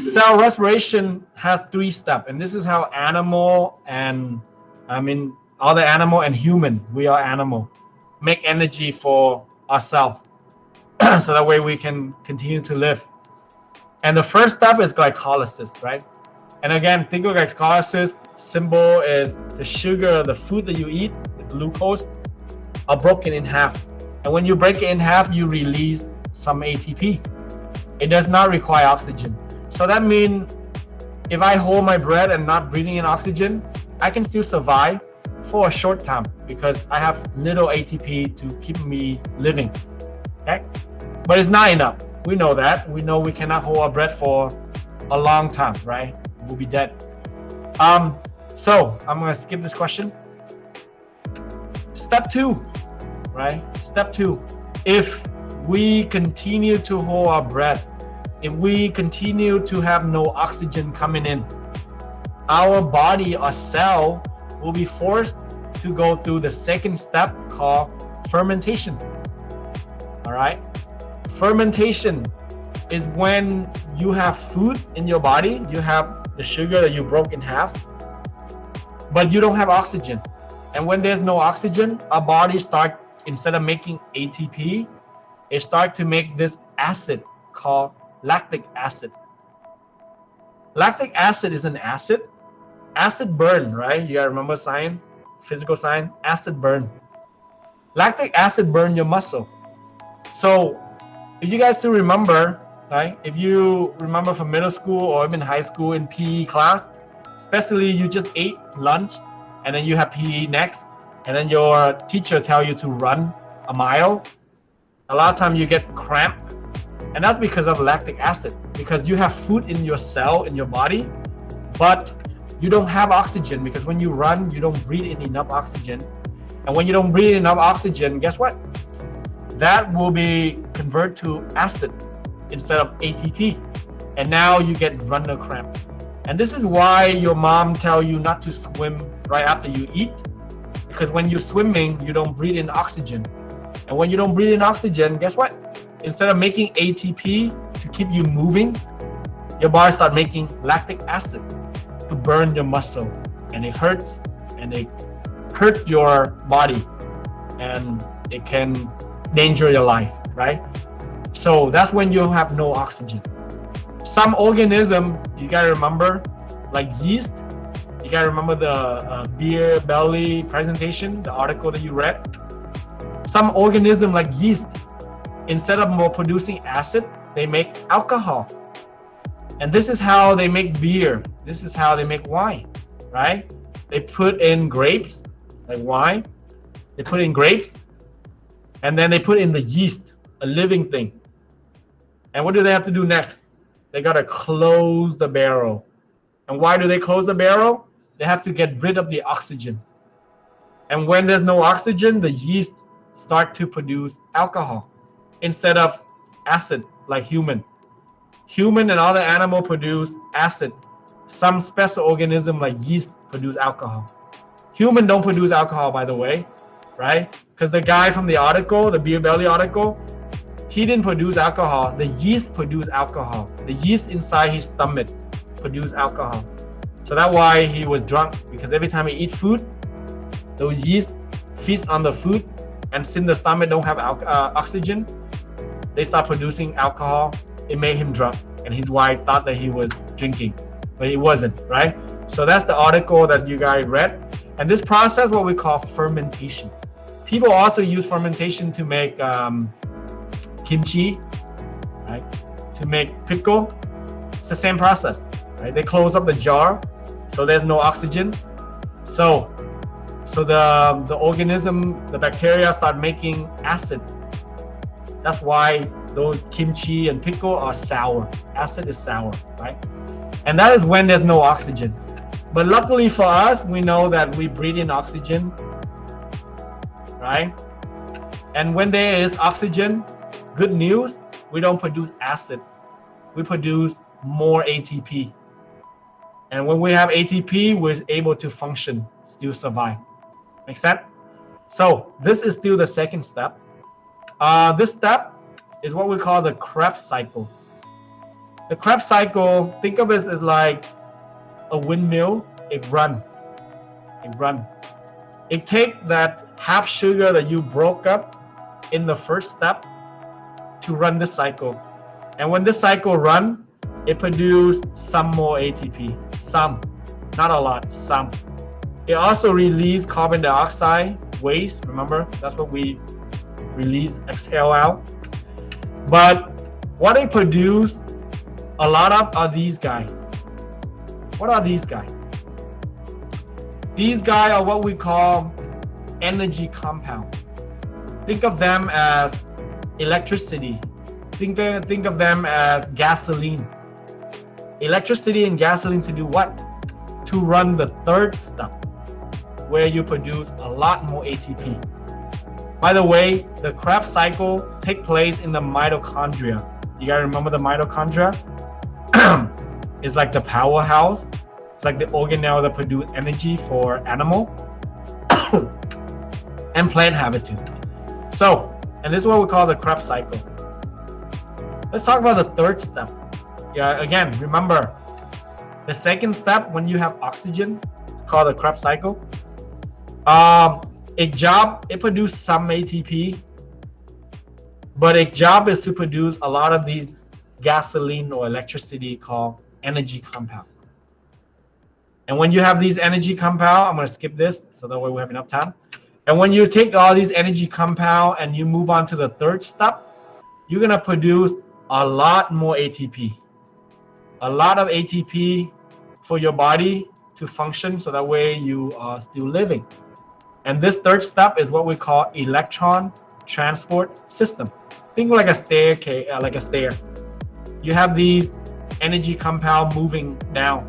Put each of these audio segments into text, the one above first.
Cell respiration has 3 steps, and this is how animal and other animal and human, we are animal, make energy for ourselves so that way we can continue to live. And the first step is glycolysis, right? And again, think of glycolysis, symbol is the sugar, the food that you eat, the glucose, are broken in half. And when you break it in half, you release some ATP. It does not require oxygen. So that means if I hold my breath and not breathing in oxygen, I can still survive for a short time because I have little ATP to keep me living. Okay? But it's not enough. We know that. We know we cannot hold our breath for a long time, right? We'll be dead. So I'm gonna skip this question. Step 2, right? Step 2. If we continue to hold our breath, if we continue to have no oxygen coming in, our body or cell will be forced to go through the second step called fermentation. All right? Fermentation is when you have food in your body, you have the sugar that you broke in half, but you don't have oxygen. And when there's no oxygen, our body start, instead of making ATP, it start to make this acid called lactic acid. Lactic acid is an acid. Acid burn, right? You gotta remember science, physical science, acid burn. Lactic acid burn your muscle. So if you guys still remember, right? If you remember from middle school or even high school in PE class, especially you just ate lunch and then you have PE next, and then your teacher tell you to run a mile, a lot of times you get cramp. And that's because of lactic acid, because you have food in your cell, in your body, but you don't have oxygen, because when you run, you don't breathe in enough oxygen. And when you don't breathe enough oxygen, guess what? That will be converted to acid instead of ATP. And now you get runner cramp. And this is why your mom tell you not to swim right after you eat, because when you're swimming, you don't breathe in oxygen. And when you don't breathe in oxygen, guess what? Instead of making ATP to keep you moving, your body start making lactic acid to burn your muscle, and it hurts, and it hurts your body, and it can danger your life, right? So that's when you have no oxygen. Some organism, you gotta remember, like yeast, you gotta remember the beer belly presentation, the article that you read. Some organism like yeast, instead of more producing acid, they make alcohol. And this is how they make beer. This is how they make wine, right? They put in grapes, like wine. They put in grapes, and then they put in the yeast, a living thing. And what do they have to do next? They gotta close the barrel. And why do they close the barrel? They have to get rid of the oxygen. And when there's no oxygen, the yeast start to produce alcohol instead of acid like human. Human and other animal produce acid. Some special organism like yeast produce alcohol. Human don't produce alcohol, by the way, right? Because the guy from the article, the beer belly article, he didn't produce alcohol. The yeast produced alcohol. The yeast inside his stomach produced alcohol. So that's why he was drunk, because every time he eat food, those yeast feast on the food, and since the stomach don't have oxygen, they start producing alcohol. It made him drunk, and his wife thought that he was drinking, but he wasn't, right? So that's the article that you guys read. And this process, what we call fermentation. People also use fermentation to make kimchi, right? To make pickle. It's the same process, right? They close up the jar, so there's no oxygen. So the organism, the bacteria start making acid. That's why those kimchi and pickle are sour. Acid is sour, right? And that is when there's no oxygen. But luckily for us, we know that we breathe in oxygen, right? And when there is oxygen, good news, we don't produce acid. We produce more ATP. And when we have ATP, we're able to function, still survive. Make sense? So this is still the second step. This step is what we call the Krebs cycle. The Krebs cycle, think of it as like a windmill. It run. It take that half sugar that you broke up in the first step to run this cycle. And when this cycle run, it produce some more ATP. Some, not a lot, some. It also release carbon dioxide waste. Remember, that's what we release, exhale out. But what they produce a lot of are these guys. What are these guys? These guys are what we call energy compound. Think of them as electricity. Think of them as gasoline. Electricity and gasoline to do what? To run the third step, where you produce a lot more ATP. By the way, the Krebs cycle takes place in the mitochondria. You gotta remember the mitochondria? It's like the powerhouse. It's like the organelle that produce energy for animal and plant have it too. So, and this is what we call the Krebs cycle. Let's talk about the third step. Yeah, again, remember the second step when you have oxygen, called the Krebs cycle. It produces some ATP, but its job is to produce a lot of these gasoline or electricity called energy compound. And when you have these energy compound, I'm going to skip this so that way we have enough time. And when you take all these energy compound and you move on to the third step, you're going to produce a lot more ATP. A lot of ATP for your body to function so that way you are still living. And this third step is what we call electron transport system. Think like a staircase, like a stair. You have these energy compound moving down.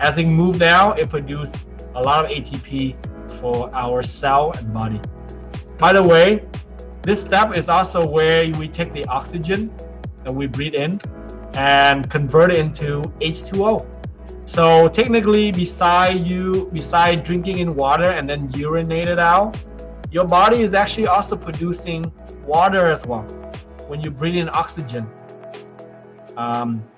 As it moves down, it produces a lot of ATP for our cell and body. By the way, this step is also where we take the oxygen that we breathe in and convert it into H2O. So technically, beside drinking in water and then urinate it out, your body is actually also producing water as well when you breathe in oxygen.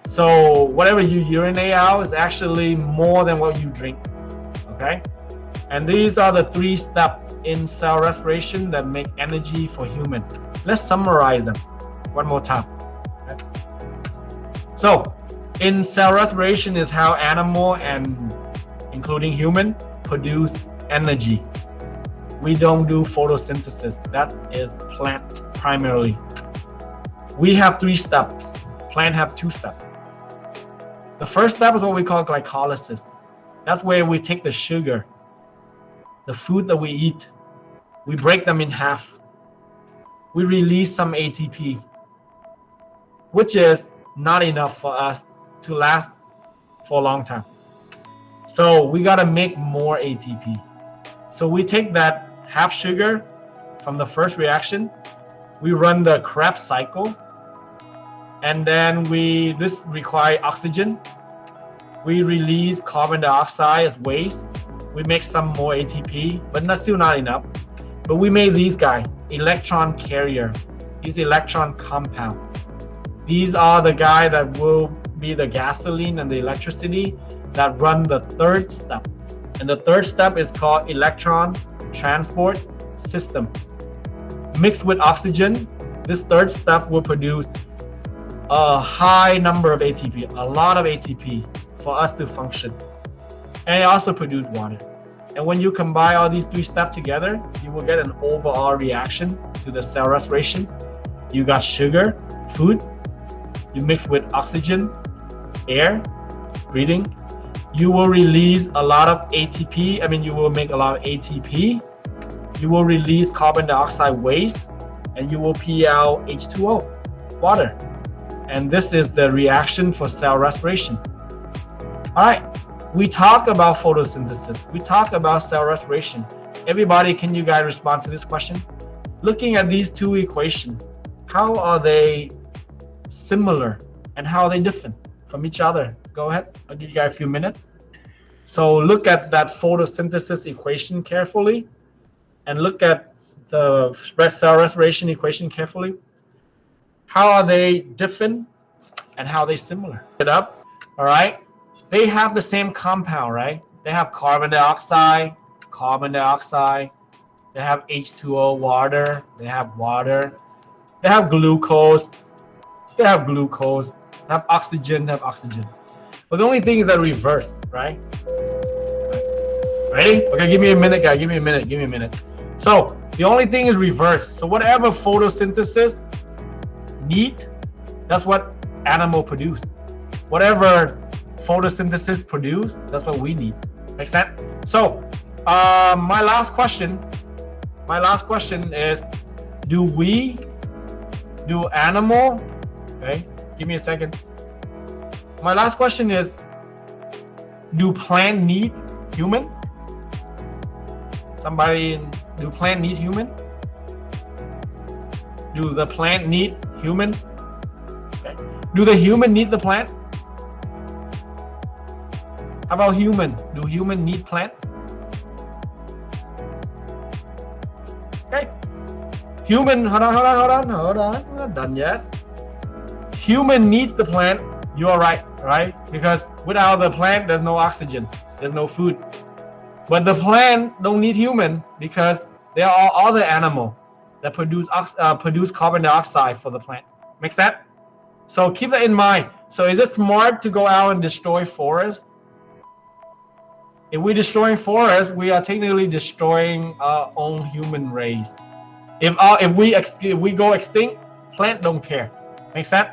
So whatever you urinate out is actually more than what you drink, okay? And these are the 3 steps in cell respiration that make energy for human. Let's summarize them one more time. Okay? So in cell respiration is how animal and including human produce energy. We don't do photosynthesis. That is plant primarily. We have 3 steps. Plant have 2 steps. The first step is what we call glycolysis. That's where we take the sugar, the food that we eat, we break them in half. We release some ATP, which is not enough for us to last for a long time. So we gotta make more ATP. So we take that half sugar from the first reaction, we run the Krebs cycle, and then this requires oxygen. We release carbon dioxide as waste. We make some more ATP, but still not enough. But we made these guys, electron carrier, these electron compound. These are the guys that will be the gasoline and the electricity that run the third step. And the third step is called electron transport system. Mixed with oxygen, this third step will produce a high number of ATP, a lot of ATP for us to function. And it also produces water. And when you combine all these 3 steps together, you will get an overall reaction to the cell respiration. You got sugar, food, you mix with oxygen, air, breathing. You will release a lot of ATP. You will make a lot of ATP. You will release carbon dioxide waste, and you will pee out H2O, water. And this is the reaction for cell respiration. All right, we talk about photosynthesis. We talk about cell respiration. Everybody, can you guys respond to this question? Looking at these 2 equations, how are they similar and how are they different from each other? Go ahead, I'll give you guys a few minutes. So look at that photosynthesis equation carefully and look at the cell respiration equation carefully. How are they different and how they similar. It up, all right? They have the same compound, right? They have carbon dioxide. They have H2O, water. They have water. They have glucose. They have oxygen. But the only thing is that reverse, right? Ready? Okay, give me a minute, guys. Give me a minute. So the only thing is reverse. So whatever photosynthesis need, that's what animal produce. Whatever photosynthesis produce, that's what we need. Make sense? So my last question is, do animal, okay, give me a second. My last question is, do plant need human? Do plant need human? Do the plant need human? Okay. Do the human need the plant? How about human? Do human need plant? Okay. Human, hold on. We're not done yet. Human need the plant. You are right? Because without the plant, there's no oxygen. There's no food. But the plant don't need human because there are other animals that produce carbon dioxide for the plant. Make sense? So keep that in mind. So is it smart to go out and destroy forests? If we're destroying forests, we are technically destroying our own human race. If we go extinct, plant don't care. Make sense?